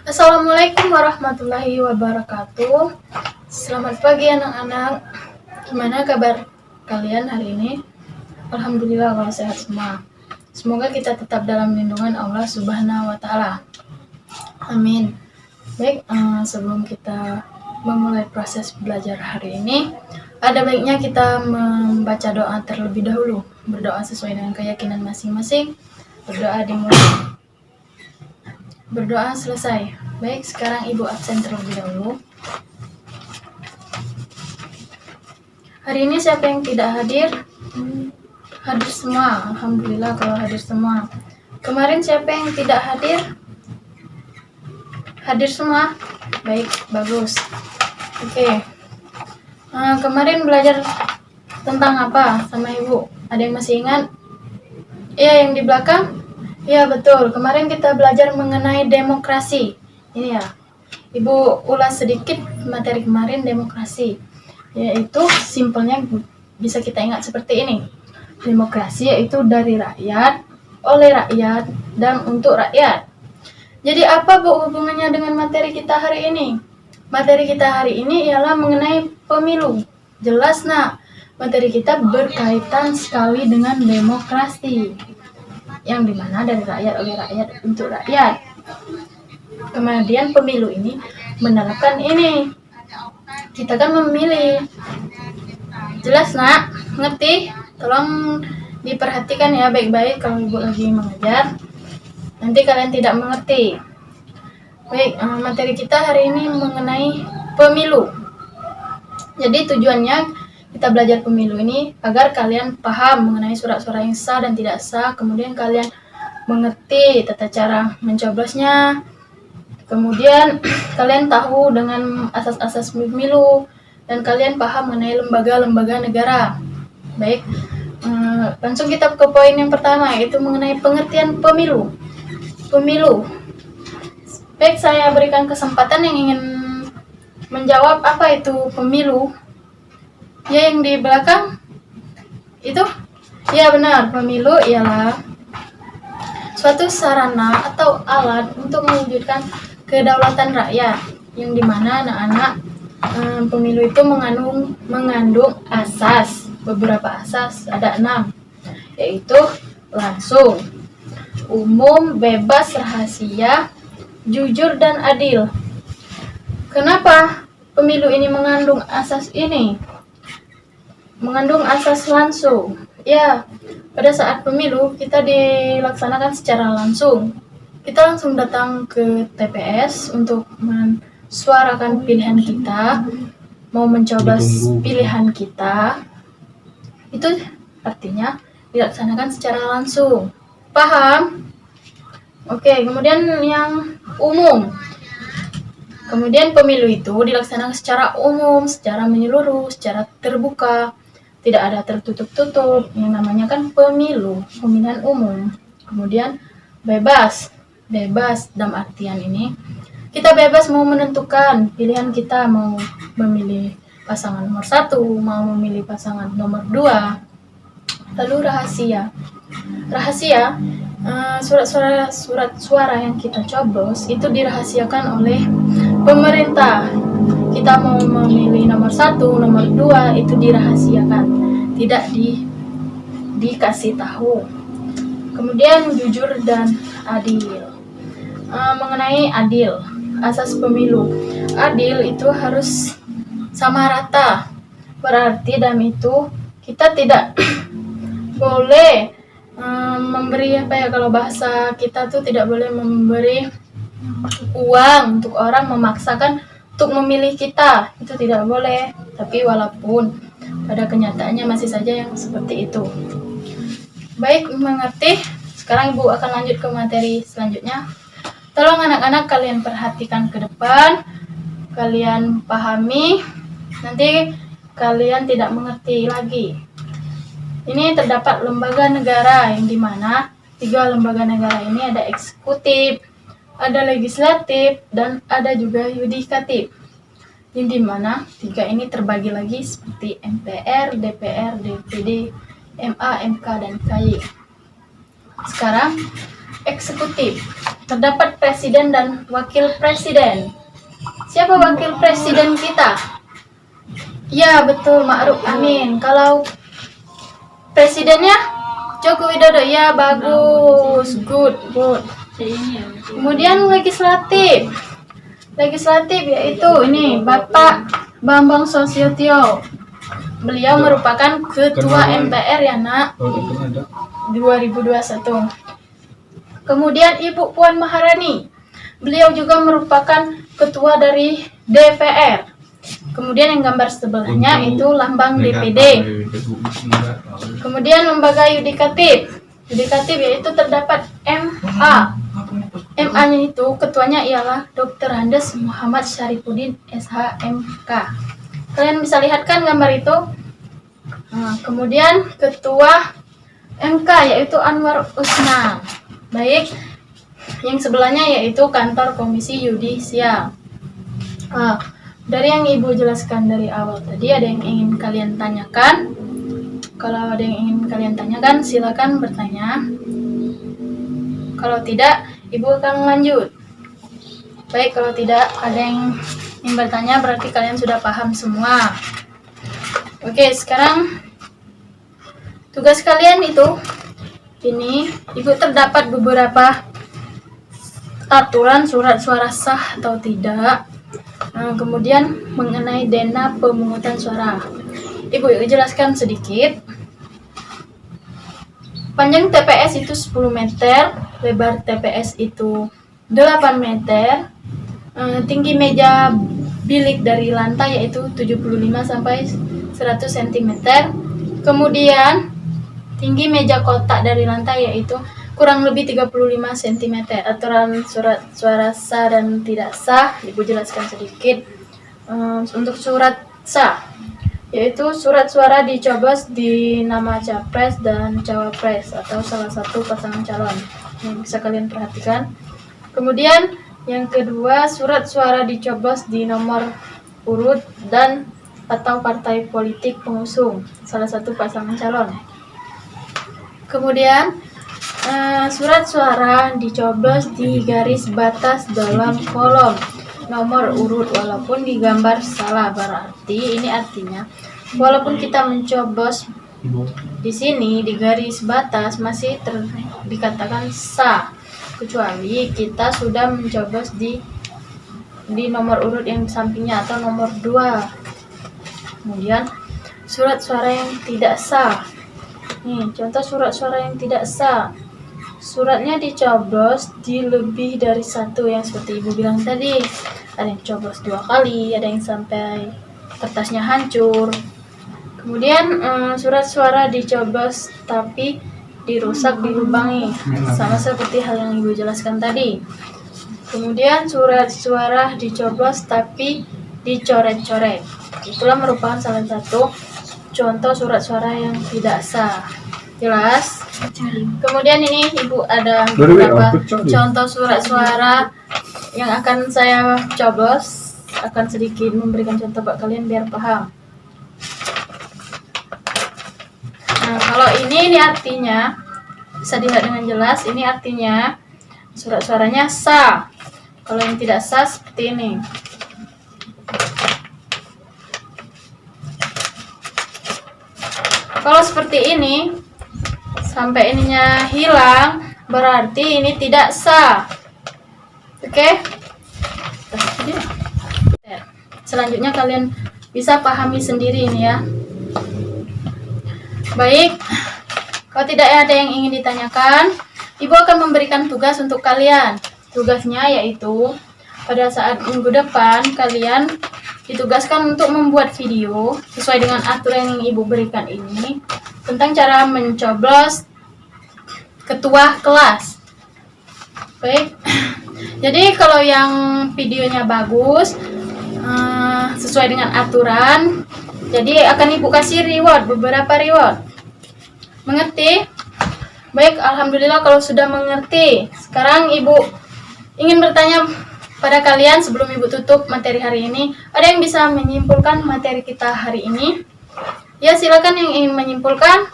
Assalamualaikum warahmatullahi wabarakatuh. Selamat pagi anak-anak. Gimana kabar kalian hari ini? Alhamdulillah kalau sehat semua. Semoga kita tetap dalam lindungan Allah Subhanahu wa taala. Amin. Baik, sebelum kita memulai proses belajar hari ini, ada baiknya kita membaca doa terlebih dahulu. Berdoa sesuai dengan keyakinan masing-masing. Berdoa dimulai. Berdoa selesai. Baik, sekarang Ibu absen terlebih dahulu. Hari ini siapa yang tidak hadir? Hadir semua. Alhamdulillah kalau hadir semua. Kemarin siapa yang tidak hadir? Hadir semua? Baik, bagus. Oke. Kemarin belajar tentang apa sama Ibu? Ada yang masih ingat? Iya, yang di belakang? Ya betul, kemarin kita belajar mengenai demokrasi. Ini ya, Ibu ulas sedikit materi kemarin demokrasi. Yaitu simpelnya bisa kita ingat seperti ini. Demokrasi yaitu dari rakyat, oleh rakyat, dan untuk rakyat. Jadi apa Bu hubungannya dengan materi kita hari ini? Materi kita hari ini ialah mengenai pemilu. Jelas nak, materi kita berkaitan sekali dengan demokrasi. Yang dimana dari rakyat, oleh rakyat, untuk rakyat. Kemudian pemilu ini menerapkan ini. Kita kan memilih. Jelas nak? Ngerti? Tolong diperhatikan ya baik-baik kalau Ibu lagi mengajar. Nanti kalian tidak mengerti. Baik, materi kita hari ini mengenai pemilu. Jadi tujuannya kita belajar pemilu ini agar kalian paham mengenai surat-suara yang sah dan tidak sah, kemudian kalian mengerti tata cara mencoblosnya, kemudian kalian tahu dengan asas-asas pemilu, dan kalian paham mengenai lembaga-lembaga negara. Baik, langsung kita ke poin yang pertama, yaitu mengenai pengertian pemilu. Pemilu. Baik, saya berikan kesempatan yang ingin menjawab apa itu pemilu. Ya, yang di belakang itu? Ya benar, pemilu ialah suatu sarana atau alat untuk mewujudkan kedaulatan rakyat, yang dimana anak-anak pemilu itu mengandung asas, beberapa asas, ada 6, yaitu langsung, umum, bebas, rahasia, jujur, dan adil. Kenapa pemilu ini mengandung asas ini? Mengandung asas langsung. Ya, pada saat pemilu kita dilaksanakan secara langsung. Kita langsung datang ke TPS untuk mensuarakan pilihan kita, mau mencoblos pilihan kita. Itu artinya dilaksanakan secara langsung. Paham? Oke, kemudian yang umum. Kemudian pemilu itu dilaksanakan secara umum, secara menyeluruh, secara terbuka. Tidak ada tertutup-tutup, yang namanya kan pemilu, pemilihan umum. Kemudian bebas dalam artian ini, kita bebas mau menentukan pilihan kita, mau memilih pasangan nomor 1, mau memilih pasangan nomor 2. Lalu rahasia, surat suara yang kita coblos itu dirahasiakan oleh pemerintah. Kita mau memilih nomor 1, nomor 2 itu dirahasiakan, tidak dikasih tahu. Kemudian jujur dan adil. Mengenai adil, asas pemilu. Adil itu harus sama rata. Berarti dalam itu kita tidak boleh memberi kalau bahasa kita tuh tidak boleh memberi uang untuk orang, memaksakan untuk memilih kita, itu tidak boleh. Tapi walaupun pada kenyataannya masih saja yang seperti itu. Baik, mengerti? Sekarang Ibu akan lanjut ke materi selanjutnya. Tolong anak-anak kalian perhatikan ke depan, kalian pahami, nanti kalian tidak mengerti lagi. Ini terdapat lembaga negara, yang dimana 3 lembaga negara ini ada eksekutif, ada legislatif, dan ada juga yudikatif. Yang dimana 3 ini terbagi lagi seperti MPR, DPR, DPD, MA, MK, dan KY. Sekarang eksekutif. Terdapat presiden dan wakil presiden. Siapa wakil presiden kita? Ya, betul, Ma'ruf Amin. Kalau presidennya Joko Widodo. Ya, bagus. Good. Kemudian legislatif. Legislatif yaitu ini Bapak Bambang Susatyo. Beliau merupakan ketua MPR ya, Nak. 2021. Kemudian Ibu Puan Maharani. Beliau juga merupakan ketua dari DPR. Kemudian yang gambar sebelahnya itu lambang DPD. Kemudian lembaga yudikatif. Yudikatif yaitu terdapat MA. MA-nya itu ketuanya ialah Dr. Andes Muhammad Syarifuddin SHMK. Kalian bisa lihat kan gambar itu? Nah, kemudian ketua MK yaitu Anwar Usman. Baik, yang sebelahnya yaitu kantor Komisi Yudisial. Dari yang Ibu jelaskan dari awal tadi, ada yang ingin kalian tanyakan? Kalau ada yang ingin kalian tanyakan, silakan bertanya. Kalau tidak, Ibu akan lanjut. Baik, kalau tidak ada yang ingin bertanya, berarti kalian sudah paham semua. Oke, sekarang tugas kalian itu, ini Ibu terdapat beberapa aturan surat suara sah atau tidak. Kemudian mengenai dana pemungutan suara, Ibu jelaskan sedikit. Panjang TPS itu 10 meter, lebar TPS itu 8 meter, tinggi meja bilik dari lantai yaitu 75 sampai 100 cm. Kemudian tinggi meja kotak dari lantai yaitu kurang lebih 35 cm. Aturan surat suara sah dan tidak sah, Ibu jelaskan sedikit. Untuk surat sah, yaitu surat suara dicoblos di nama capres dan cawapres atau salah satu pasangan calon. Yang bisa kalian perhatikan. Kemudian yang kedua, surat suara dicoblos di nomor urut dan atau partai politik pengusung salah satu pasangan calon. Kemudian surat suara dicoblos di garis batas dalam kolom nomor urut walaupun digambar salah. Berarti ini artinya walaupun kita mencoblos di sini di garis batas masih dikatakan sah, kecuali kita sudah mencoblos di nomor urut yang sampingnya atau nomor 2. Kemudian surat suara yang tidak sah. Nih, contoh surat suara yang tidak sah. Suratnya dicoblos di lebih dari satu, yang seperti Ibu bilang tadi. Ada yang coblos 2 kali, ada yang sampai kertasnya hancur. Kemudian surat suara dicoblos tapi dirusak, dilubangi, sama seperti hal yang Ibu jelaskan tadi. Kemudian surat suara dicoblos tapi dicoret-coret. Itulah merupakan salah satu contoh surat suara yang tidak sah. Jelas? Kemudian ini Ibu ada beberapa contoh surat suara yang akan saya coblos. Akan sedikit memberikan contoh buat kalian biar paham. Nah, kalau ini artinya bisa dilihat dengan jelas. Ini artinya surat suaranya sah. Kalau yang tidak sah seperti ini. Kalau seperti ini sampai ininya hilang, berarti ini tidak sah. Oke? Selanjutnya kalian bisa pahami sendiri ini ya. Baik, kalau tidak ada yang ingin ditanyakan, Ibu akan memberikan tugas untuk kalian. Tugasnya yaitu pada saat minggu depan kalian ditugaskan untuk membuat video sesuai dengan aturan yang Ibu berikan ini tentang cara mencoblos ketua kelas. Baik, jadi kalau yang videonya bagus sesuai dengan aturan, jadi akan Ibu kasih reward, beberapa reward. Mengerti? Baik, alhamdulillah kalau sudah mengerti. Sekarang Ibu ingin bertanya pada kalian sebelum Ibu tutup materi hari ini. Ada yang bisa menyimpulkan materi kita hari ini? Ya, silakan yang ingin menyimpulkan.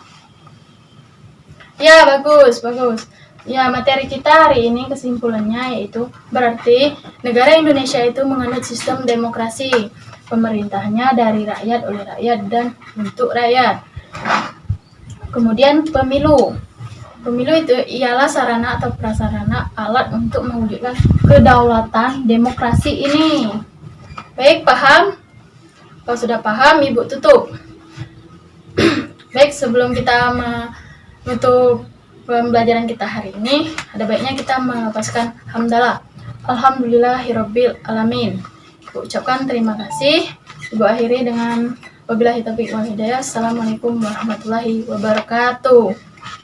Ya, bagus. Ya, materi kita hari ini kesimpulannya yaitu berarti negara Indonesia itu menganut sistem demokrasi. Pemerintahnya dari rakyat, oleh rakyat, dan untuk rakyat. Kemudian pemilu. Pemilu itu ialah sarana atau prasarana alat untuk mewujudkan kedaulatan demokrasi ini. Baik, paham? Kalau sudah paham, Ibu tutup. Baik, sebelum kita menutup pembelajaran kita hari ini, ada baiknya kita melepaskan hamdalah. Alhamdulillahirabbil alamin. Ibu ucapkan terima kasih. Ibu akhiri dengan wabillahi taufiq wal hidayah. Assalamualaikum warahmatullahi wabarakatuh.